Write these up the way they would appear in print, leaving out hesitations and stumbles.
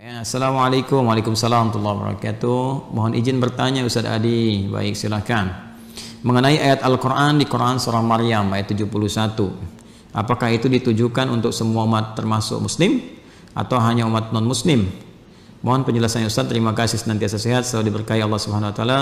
Ya, Assalamualaikum, waalaikumsalam warahmatullahi wabarakatuh. Mohon izin bertanya Ustaz Adi. Baik, silakan. Mengenai ayat Al-Quran di Quran surah Maryam ayat 71, apakah itu ditujukan untuk semua umat termasuk muslim atau hanya umat non muslim? Mohon penjelasannya Ustaz. Terima kasih, senantiasa sehat, selalu diberkahi Allah Subhanahu wa taala.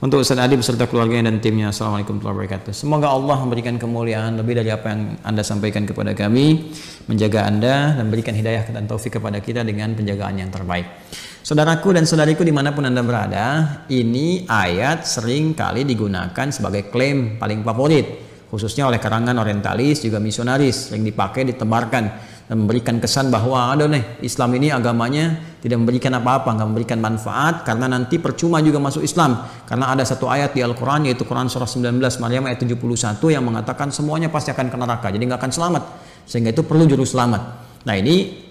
Untuk Ustaz Adi beserta keluarganya dan timnya. Assalamualaikum warahmatullahi wabarakatuh. Semoga Allah memberikan kemuliaan lebih dari apa yang Anda sampaikan kepada kami, menjaga Anda dan berikan hidayah dan taufik kepada kita dengan penjagaan yang terbaik. Saudaraku dan saudariku dimanapun Anda berada, ini ayat sering kali digunakan sebagai klaim paling favorit, khususnya oleh kalangan orientalis juga misionaris, yang dipakai ditebarkan dan memberikan kesan bahwa ada nih, Islam ini agamanya tidak memberikan apa-apa, nggak memberikan manfaat, karena nanti percuma juga masuk Islam, karena ada satu ayat di Al-Quran, yaitu Quran surah 19 Maryam ayat 71 yang mengatakan semuanya pasti akan ke neraka, jadi nggak akan selamat, sehingga itu perlu juru selamat. Nah ini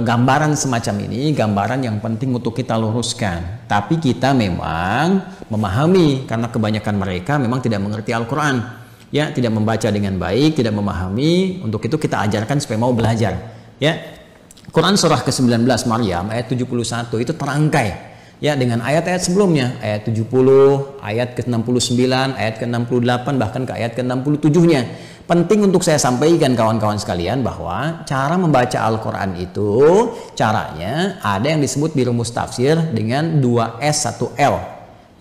gambaran semacam ini, gambaran yang penting untuk kita luruskan, tapi kita memang memahami, karena kebanyakan mereka memang tidak mengerti Al-Quran, ya, tidak membaca dengan baik, tidak memahami. Untuk itu kita ajarkan supaya mau belajar, ya. Quran surah ke-19 Maryam ayat 71 itu terangkai, ya, dengan ayat-ayat sebelumnya, ayat 70, ayat ke-69, ayat ke-68, bahkan ke ayat ke-67-nya. Penting untuk saya sampaikan kawan-kawan sekalian bahwa cara membaca Al-Quran itu caranya ada yang disebut di rumus tafsir dengan 2S 1L.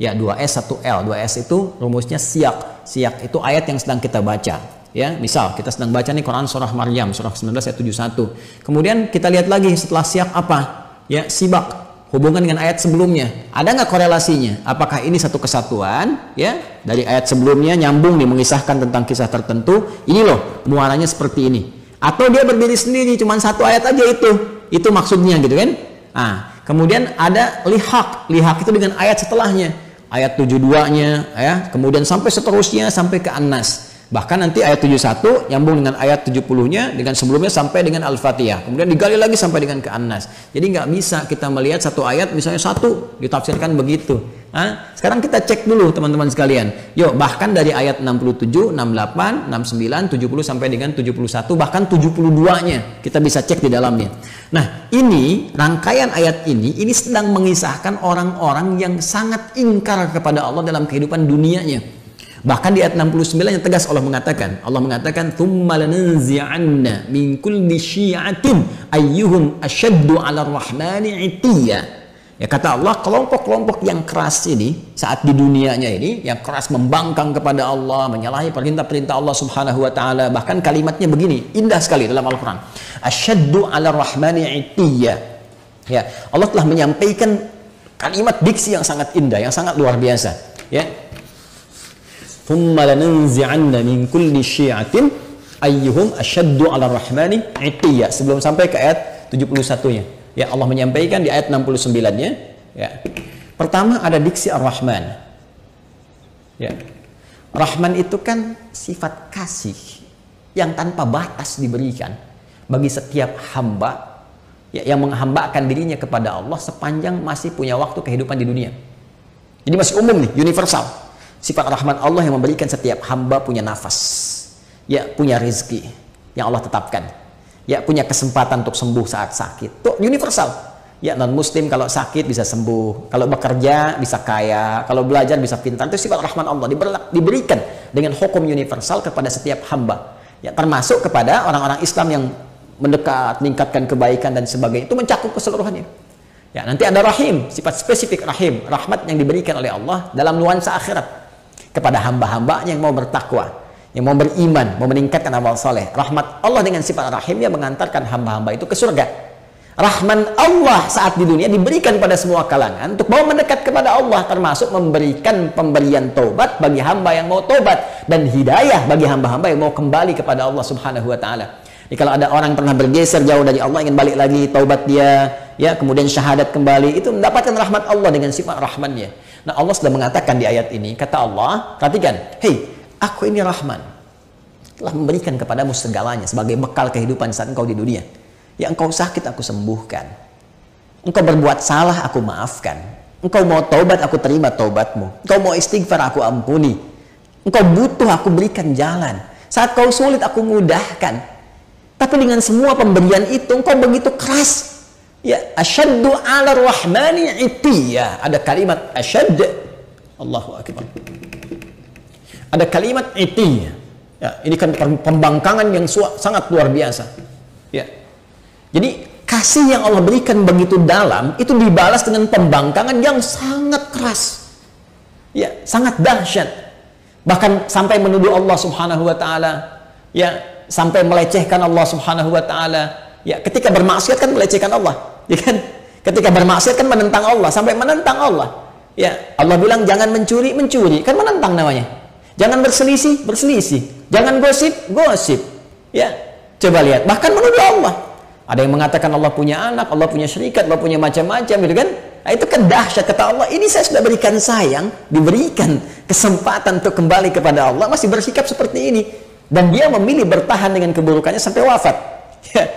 Ya, 2S 1L. 2S itu rumusnya siyak. Siyak itu ayat yang sedang kita baca. Ya, misal kita sedang baca nih Quran surah Maryam surah 19 ayat 71. Kemudian kita lihat lagi setelah siyak apa? Ya, sibak. Hubungan dengan ayat sebelumnya. Ada nggak korelasinya? Apakah ini satu kesatuan? Ya, dari ayat sebelumnya nyambung nih mengisahkan tentang kisah tertentu. Ini loh muaranya seperti ini. Atau dia berdiri sendiri, cuma satu ayat aja itu. Itu maksudnya gitu kan? Nah, kemudian ada lihaq. Lihaq itu dengan ayat setelahnya. Ayat 72-nya, ya, kemudian sampai seterusnya sampai ke An-Nas. Bahkan nanti ayat 71 nyambung dengan ayat 70-nya, dengan sebelumnya sampai dengan Al-Fatihah. Kemudian digali lagi sampai dengan ke An-Nas. Jadi nggak bisa kita melihat satu ayat misalnya satu ditafsirkan begitu. Sekarang kita cek dulu teman-teman sekalian. Yuk, bahkan dari ayat 67, 68, 69, 70 sampai dengan 71, bahkan 72-nya kita bisa cek di dalamnya. Nah, ini rangkaian ayat ini sedang mengisahkan orang-orang yang sangat ingkar kepada Allah dalam kehidupan dunianya. Bahkan di ayat 69 yang tegas Allah mengatakan tsumma lananzi'anna min kulli syi'atin ayyuhum asyaddu 'alar rahmani 'itiyya. Ya, kata Allah, kelompok-kelompok yang keras ini saat di dunianya ini, yang keras membangkang kepada Allah, menyalahi perintah-perintah Allah Subhanahu wa taala, bahkan kalimatnya begini, indah sekali dalam Al-Qur'an. Asyaddu 'alar rahmani 'itiyya. Ya, Allah telah menyampaikan kalimat diksi yang sangat indah, yang sangat luar biasa, ya. Tsumma lananzi'anna min kulli syi'atin ayyuhum asyaddu 'alar rahmani 'itiyya. Sebelum sampai ke ayat 71-nya. Ya, Allah menyampaikan di ayat 69-nya, ya. Pertama ada diksi Ar-Rahman. Ya. Rahman itu kan sifat kasih yang tanpa batas diberikan bagi setiap hamba, ya, yang menghambakan dirinya kepada Allah sepanjang masih punya waktu kehidupan di dunia. Jadi masih umum nih, universal. Sifat Rahman Allah yang memberikan setiap hamba punya nafas, ya, punya rezeki yang Allah tetapkan. Ya, punya kesempatan untuk sembuh saat sakit. Itu universal. Ya, non muslim kalau sakit bisa sembuh, kalau bekerja bisa kaya, kalau belajar bisa pintar. Itu sifat Rahman Allah diberikan dengan hukum universal kepada setiap hamba. Ya, termasuk kepada orang-orang Islam yang mendekat, meningkatkan kebaikan dan sebagainya. Itu mencakup keseluruhannya. Ya, nanti ada Rahim, sifat spesifik Rahim, rahmat yang diberikan oleh Allah dalam nuansa akhirat kepada hamba-hambanya yang mau bertakwa, yang mau beriman, mau meningkatkan amal soleh. Rahmat Allah dengan sifat rahim yang mengantarkan hamba-hamba itu ke surga. Rahman Allah saat di dunia diberikan pada semua kalangan untuk mau mendekat kepada Allah, termasuk memberikan pemberian taubat bagi hamba yang mau taubat dan hidayah bagi hamba-hamba yang mau kembali kepada Allah Subhanahu wa taala. Jadi kalau ada orang pernah bergeser jauh dari Allah, ingin balik lagi, taubat dia, ya, kemudian syahadat kembali, itu mendapatkan rahmat Allah dengan sifat rahmannya. Nah, Allah sudah mengatakan di ayat ini, kata Allah, perhatikan, hei, aku ini Rahman, telah memberikan kepadamu segalanya sebagai bekal kehidupan saat engkau di dunia. Ya, engkau sakit, aku sembuhkan. Engkau berbuat salah, aku maafkan. Engkau mau taubat, aku terima taubatmu. Engkau mau istighfar, aku ampuni. Engkau butuh, aku berikan jalan. Saat kau sulit, aku mudahkan. Tapi dengan semua pemberian itu, engkau begitu keras. Ya, asyaddu 'ala ar-rahmani 'itiyya. Ada kalimat asyadd. Allahu akbar. Ada kalimat 'itiyya. Ya, ini kan pembangkangan yang sangat luar biasa. Ya. Jadi kasih yang Allah berikan begitu dalam itu dibalas dengan pembangkangan yang sangat keras. Ya, sangat dahsyat. Bahkan sampai menuduh Allah Subhanahu wa taala, ya, sampai melecehkan Allah Subhanahu wa taala. Ya, ketika bermaksiat kan melecehkan Allah. Ya kan? Ketika bermaksiat kan menentang Allah, sampai menentang Allah. Ya, Allah bilang jangan mencuri, mencuri, kan menentang namanya. Jangan berselisih, berselisih. Jangan gosip, gosip. Ya, coba lihat, bahkan menuduh Allah. Ada yang mengatakan Allah punya anak, Allah punya syarikat, Allah punya macam-macam, gitu kan? Nah, itu kan dahsyat. Kata Allah, ini saya sudah berikan sayang, diberikan kesempatan untuk kembali kepada Allah, masih bersikap seperti ini. Dan dia memilih bertahan dengan keburukannya sampai wafat. Ya.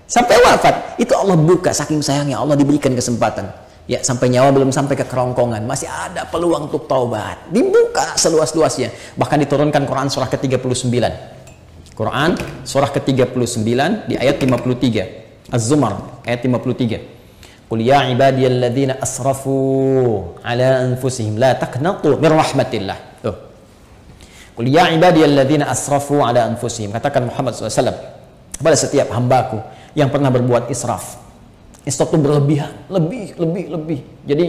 Sampai wafat, itu Allah buka, saking sayangnya Allah diberikan kesempatan. Ya, sampai nyawa belum sampai ke kerongkongan, masih ada peluang untuk taubat. Dibuka seluas-luasnya. Bahkan diturunkan Quran surah ke-39. Quran surah ke-39 di ayat 53. Az-Zumar ayat 53. Qul ya ibadiyalladzina asrafu ala anfusihim la taqnatu min rahmatillah. Tuh. Qul ya ibadiyalladzina asrafu ala anfusihim. Katakan Muhammad SAW kepada setiap hambaku yang pernah berbuat israf. Israf itu berlebihan, lebih. Jadi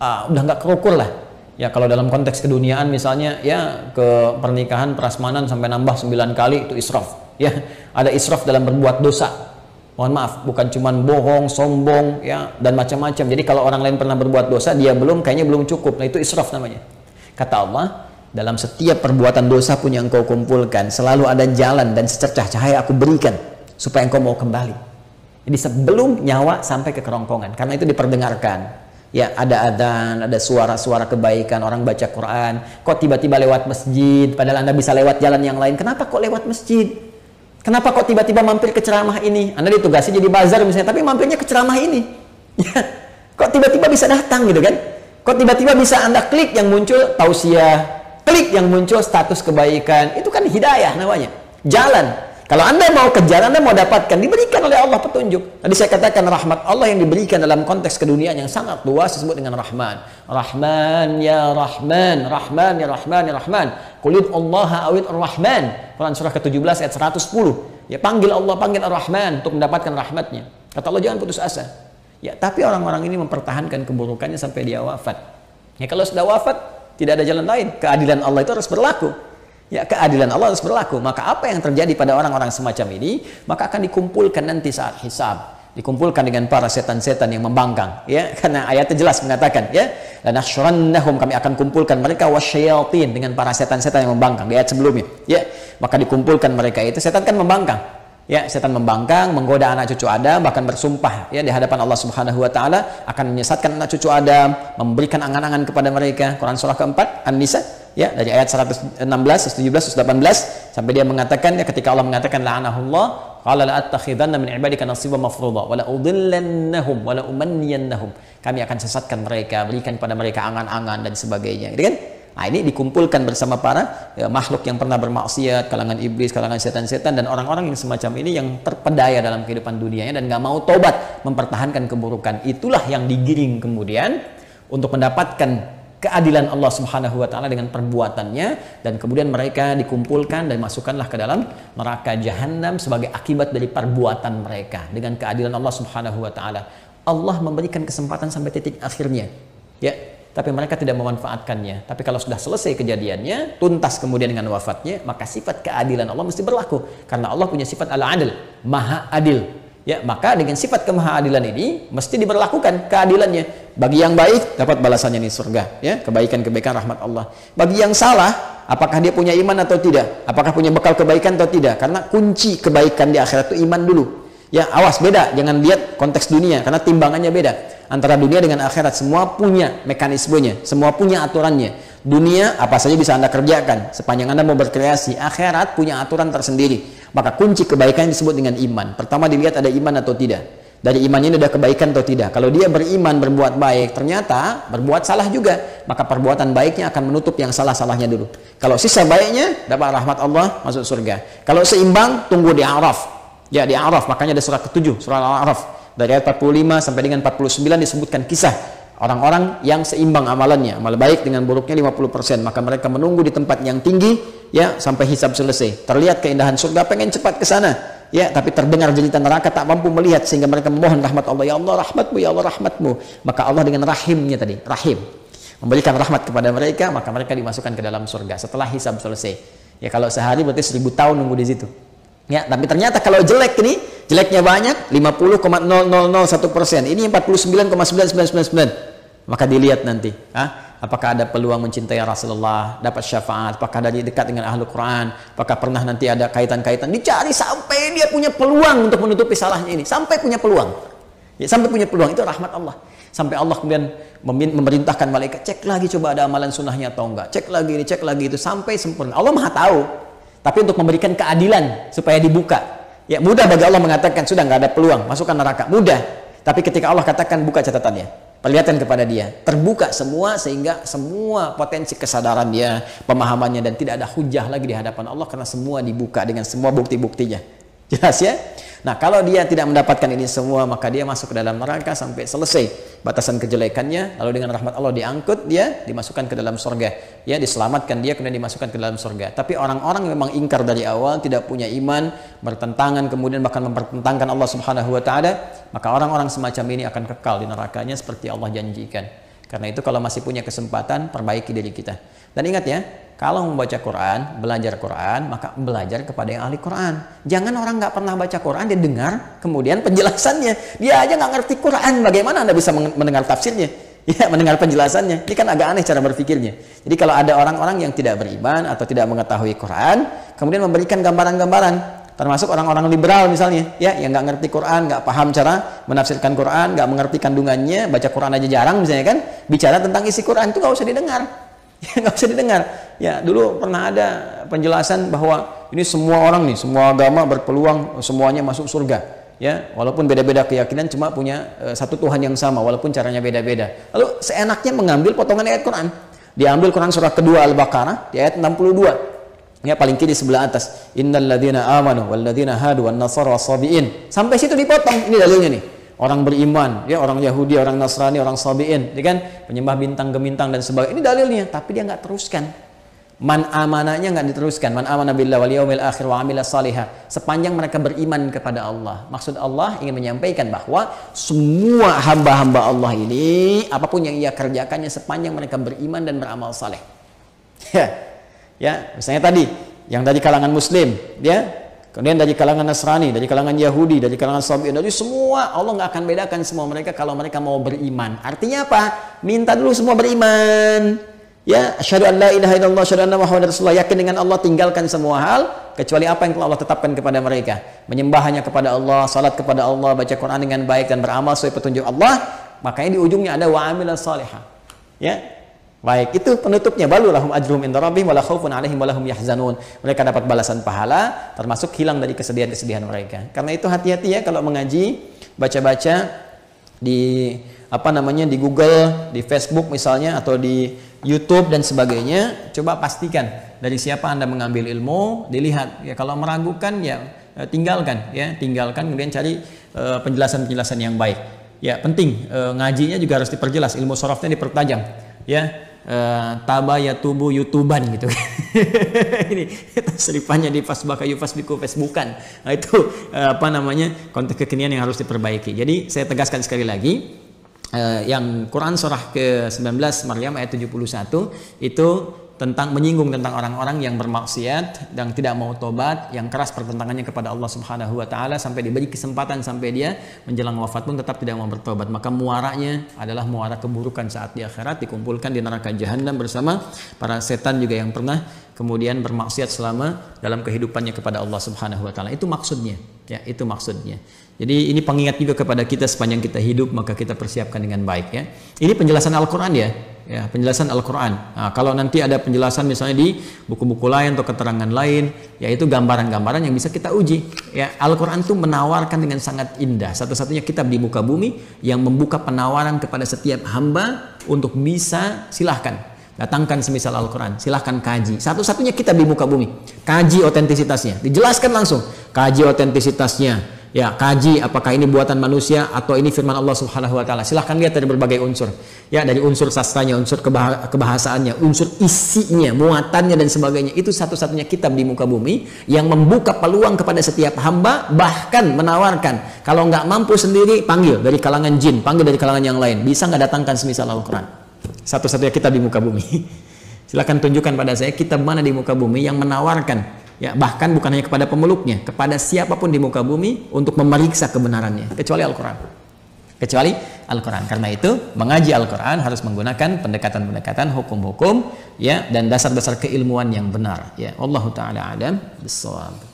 udah nggak kerukur lah. Ya, kalau dalam konteks keduniaan misalnya, ya ke pernikahan prasmanan sampai nambah 9 kali, itu israf. Ya, ada israf dalam berbuat dosa. Mohon maaf, bukan cuman bohong, sombong, ya, dan macam-macam. Jadi kalau orang lain pernah berbuat dosa, dia kayaknya belum cukup. Nah, itu israf namanya. Kata Allah, dalam setiap perbuatan dosa pun yang engkau kumpulkan, selalu ada jalan dan secercah cahaya aku berikan supaya engkau mau kembali. Jadi sebelum nyawa sampai ke kerongkongan, karena itu diperdengarkan. Ya, ada adzan, ada suara-suara kebaikan, orang baca Quran. Kok tiba-tiba lewat masjid, padahal Anda bisa lewat jalan yang lain. Kenapa kok lewat masjid? Kenapa kok tiba-tiba mampir ke ceramah ini? Anda ditugasi jadi bazar misalnya, tapi mampirnya ke ceramah ini. Ya, kok tiba-tiba bisa datang gitu kan? Kok tiba-tiba bisa Anda klik yang muncul tausiah, klik yang muncul status kebaikan. Itu kan hidayah namanya. Jalan. Kalau Anda mau kejar, Anda mau dapatkan, diberikan oleh Allah petunjuk. Tadi saya katakan rahmat Allah yang diberikan dalam konteks keduniaan yang sangat luas disebut dengan Rahman. Rahman ya Rahman, Rahman ya Rahman ya Rahman. Qul Allaha awid ar-Rahman. Quran surah ke-17 ayat 110. Ya, panggil Allah, panggil ar-Rahman untuk mendapatkan rahmatnya. Kata Allah, jangan putus asa. Ya, tapi orang-orang ini mempertahankan keburukannya sampai dia wafat. Ya, kalau sudah wafat, tidak ada jalan lain. Keadilan Allah itu harus berlaku. Ya, keadilan Allah harus berlaku. Maka apa yang terjadi pada orang-orang semacam ini, maka akan dikumpulkan nanti saat hisab. Dikumpulkan dengan para setan-setan yang membangkang. Ya, karena ayatnya jelas mengatakan, ya, lanahsyurannahum, kami akan kumpulkan mereka wasyayatin, dengan para setan-setan yang membangkang. Di ayat sebelumnya, ya, maka dikumpulkan mereka itu. Setan kan membangkang. Ya, setan membangkang, menggoda anak cucu Adam, bahkan bersumpah ya di hadapan Allah Subhanahu wa taala akan menyesatkan anak cucu Adam, memberikan angan-angan kepada mereka. Quran surah keempat An-Nisa, ya, dari ayat 116, 117, 118 sampai dia mengatakan, ya, ketika Allah mengatakan la'anahullah, qala la attakhidanna min ibadika nasiban mafruḍa wa la udhillannahum wa la umanniyannahum. Kami akan sesatkan mereka, berikan kepada mereka angan-angan dan sebagainya. Gitu kan? Nah, ini dikumpulkan bersama para makhluk yang pernah bermaksiat, kalangan iblis, kalangan setan-setan, dan orang-orang yang semacam ini yang terpedaya dalam kehidupan dunianya dan nggak mau tobat, mempertahankan keburukan. Itulah yang digiring kemudian untuk mendapatkan keadilan Allah Subhanahu wa taala dengan perbuatannya, dan kemudian mereka dikumpulkan dan masukkanlah ke dalam neraka jahanam sebagai akibat dari perbuatan mereka dengan keadilan Allah Subhanahu wa taala. Allah memberikan kesempatan sampai titik akhirnya. Ya, tapi mereka tidak memanfaatkannya. Tapi kalau sudah selesai kejadiannya, tuntas kemudian dengan wafatnya, maka sifat keadilan Allah mesti berlaku. Karena Allah punya sifat al-adil, maha adil. Ya, maka dengan sifat kemahaadilan ini mesti diberlakukan keadilannya. Bagi yang baik dapat balasannya di surga, ya, kebaikan-kebaikan rahmat Allah. Bagi yang salah, apakah dia punya iman atau tidak? Apakah punya bekal kebaikan atau tidak? Karena kunci kebaikan di akhirat itu iman dulu. Ya, awas, beda, jangan lihat konteks dunia karena timbangannya beda. Antara dunia dengan akhirat semua punya mekanismenya, semua punya aturannya. Dunia apa saja bisa Anda kerjakan sepanjang Anda mau berkreasi. Akhirat punya aturan tersendiri. Maka kunci kebaikan disebut dengan iman. Pertama dilihat ada iman atau tidak. Dari imannya ini ada kebaikan atau tidak. Kalau dia beriman, berbuat baik, ternyata berbuat salah juga, maka perbuatan baiknya akan menutup yang salah-salahnya dulu. Kalau sisa baiknya, dapat rahmat Allah, masuk surga. Kalau seimbang, tunggu di Araf. Ya, di Araf, makanya ada surah ke-7, surah Al-Araf. Dari ayat 45 sampai dengan 49 disebutkan kisah orang-orang yang seimbang amalannya, amal baik dengan buruknya 50%, maka mereka menunggu di tempat yang tinggi ya sampai hisab selesai. Terlihat keindahan surga, pengen cepat ke sana ya, tapi terdengar jeritan neraka, tak mampu melihat, sehingga mereka memohon rahmat Allah, ya Allah rahmatmu, ya Allah rahmatmu. Maka Allah dengan rahimnya tadi, rahim, memberikan rahmat kepada mereka, maka mereka dimasukkan ke dalam surga setelah hisab selesai. Ya kalau sehari berarti 1000 tahun nunggu di situ. Ya, tapi ternyata kalau jelek ini, jeleknya banyak 50,0001%. Ini 49,9999. Maka dilihat nanti, apakah ada peluang mencintai Rasulullah, dapat syafaat, apakah dari dekat dengan ahlu Quran, apakah pernah nanti ada kaitan-kaitan, dicari sampai dia punya peluang untuk menutupi salahnya ini, sampai punya peluang. Ya, sampai punya peluang, itu rahmat Allah. Sampai Allah kemudian memerintahkan malaikat, cek lagi coba ada amalan sunnahnya atau enggak, cek lagi ini, cek lagi itu, sampai sempurna. Allah Maha tahu, tapi untuk memberikan keadilan supaya dibuka. Ya, mudah bagi Allah mengatakan sudah nggak ada peluang, masukkan neraka, mudah. Tapi ketika Allah katakan buka catatannya, perlihatkan kepada dia, terbuka semua, sehingga semua potensi kesadaran dia, pemahamannya, dan tidak ada hujah lagi di hadapan Allah karena semua dibuka dengan semua bukti-buktinya. Jelas ya? Nah, kalau dia tidak mendapatkan ini semua, maka dia masuk ke dalam neraka sampai selesai batasan kejelekannya, lalu dengan rahmat Allah diangkut, dia dimasukkan ke dalam surga. Ya, diselamatkan dia, kemudian dimasukkan ke dalam surga. Tapi orang-orang yang memang ingkar dari awal, tidak punya iman, bertentangan, kemudian bahkan mempertentangkan Allah Subhanahu wa taala, maka orang-orang semacam ini akan kekal di nerakanya seperti Allah janjikan. Karena itu kalau masih punya kesempatan, perbaiki diri kita. Dan ingat ya, kalau membaca Quran, belajar Quran, maka belajar kepada yang ahli Quran. Jangan orang nggak pernah baca Quran, dia dengar, kemudian penjelasannya. Dia aja nggak ngerti Quran, bagaimana Anda bisa mendengar tafsirnya? Ya, mendengar penjelasannya. Ini kan agak aneh cara berpikirnya. Jadi kalau ada orang-orang yang tidak beriman atau tidak mengetahui Quran, kemudian memberikan gambaran-gambaran, termasuk orang-orang liberal misalnya, ya, yang nggak ngerti Quran, nggak paham cara menafsirkan Quran, nggak mengerti kandungannya, baca Quran aja jarang misalnya kan, bicara tentang isi Quran itu nggak usah didengar. Ya, nggak usah didengar. Ya, dulu pernah ada penjelasan bahwa ini semua orang nih, semua agama berpeluang semuanya masuk surga. Ya, walaupun beda-beda keyakinan, cuma punya satu Tuhan yang sama, walaupun caranya beda-beda. Lalu seenaknya mengambil potongan ayat Quran. Diambil Quran surah kedua Al-Baqarah di ayat 62. Ya, paling kiri sebelah atas. Innal ladzina amanu wal ladzina hadu wan nasara was-sabiin. Sampai situ dipotong. Ini dalilnya nih. Orang beriman, ya, orang Yahudi, orang Nasrani, orang Sabiin, ya kan, penyembah bintang gemintang dan sebagainya. Ini dalilnya, tapi dia nggak teruskan. Man amanahnya nggak diteruskan. Man amana billahi wal yaumil akhir wa amila salihah. Sepanjang mereka beriman kepada Allah. Maksud Allah ingin menyampaikan bahwa semua hamba-hamba Allah ini, apapun yang ia kerjakannya sepanjang mereka beriman dan beramal saleh. Ya, misalnya tadi yang dari kalangan Muslim, ya. Kemudian dari kalangan Nasrani, dari kalangan Yahudi, dari kalangan Sabiin, dari semua, Allah nggak akan bedakan semua mereka kalau mereka mau beriman. Artinya apa? Minta dulu semua beriman. Ya, asyhadu an la ilaha illallah, asyhadu anna muhammadar rasulullah, yakin dengan Allah, tinggalkan semua hal kecuali apa yang telah Allah tetapkan kepada mereka. Menyembah hanya kepada Allah, salat kepada Allah, baca Quran dengan baik dan beramal sesuai petunjuk Allah. Makanya di ujungnya ada wa amilas salihah. Ya. Baik, itu penutupnya, balu lahum ajruhum inda rabbihim wala khaufun 'alaihim wala hum yahzanun. Mereka dapat balasan pahala, termasuk hilang dari kesedihan-kesedihan mereka. Karena itu hati-hati ya kalau mengaji, baca-baca di di Google, di Facebook misalnya, atau di YouTube dan sebagainya, coba pastikan dari siapa Anda mengambil ilmu, dilihat. Ya, kalau meragukan ya tinggalkan, kemudian cari penjelasan-penjelasan yang baik. Ya, penting ngajinya juga harus diperjelas, ilmu sorofnya dipertajam. Ya, tabayatubu youtuban gitu. Ini tasrifannya di fasbaka yufasbiku Facebookan. Nah, itu konteks kekinian yang harus diperbaiki. Jadi saya tegaskan sekali lagi, yang Quran surah ke-19 Maryam ayat 71 itu tentang menyinggung tentang orang-orang yang bermaksiat dan tidak mau tobat, yang keras pertentangannya kepada Allah Subhanahu wa taala, sampai diberi kesempatan sampai dia menjelang wafat pun tetap tidak mau bertobat. Maka muaranya adalah muara keburukan saat di akhirat, dikumpulkan di neraka jahanam bersama para setan juga yang pernah kemudian bermaksiat selama dalam kehidupannya kepada Allah Subhanahu wa taala. Itu maksudnya, ya, itu maksudnya. Jadi ini pengingat juga kepada kita sepanjang kita hidup, maka kita persiapkan dengan baik ya. Ini penjelasan Al-Qur'an ya, penjelasan Al-Qur'an. Nah, kalau nanti ada penjelasan misalnya di buku-buku lain atau keterangan lain, yaitu gambaran-gambaran yang bisa kita uji. Ya, Al-Qur'an itu menawarkan dengan sangat indah. Satu-satunya kitab di muka bumi yang membuka penawaran kepada setiap hamba untuk bisa, silahkan datangkan semisal Al-Quran, silahkan kaji. Satu-satunya kitab di muka bumi, kaji otentisitasnya, dijelaskan langsung, kaji otentisitasnya, ya kaji apakah ini buatan manusia atau ini firman Allah Subhanahu wa taala. Silahkan lihat dari berbagai unsur. Ya, dari unsur sastranya, unsur kebahasaannya, unsur isinya, muatannya dan sebagainya. Itu satu-satunya kitab di muka bumi yang membuka peluang kepada setiap hamba, bahkan menawarkan kalau nggak mampu sendiri panggil dari kalangan jin, panggil dari kalangan yang lain. Bisa nggak datangkan semisal Al-Qur'an. Satu-satunya kitab di muka bumi. Silahkan tunjukkan pada saya kitab mana di muka bumi yang menawarkan, ya, bahkan bukan hanya kepada pemeluknya, kepada siapapun di muka bumi untuk memeriksa kebenarannya, kecuali Al-Quran. Kecuali Al-Quran. Karena itu mengaji Al-Quran harus menggunakan pendekatan-pendekatan hukum-hukum, ya, dan dasar-dasar keilmuan yang benar. Ya, Wallahu taala a'lam bissawab.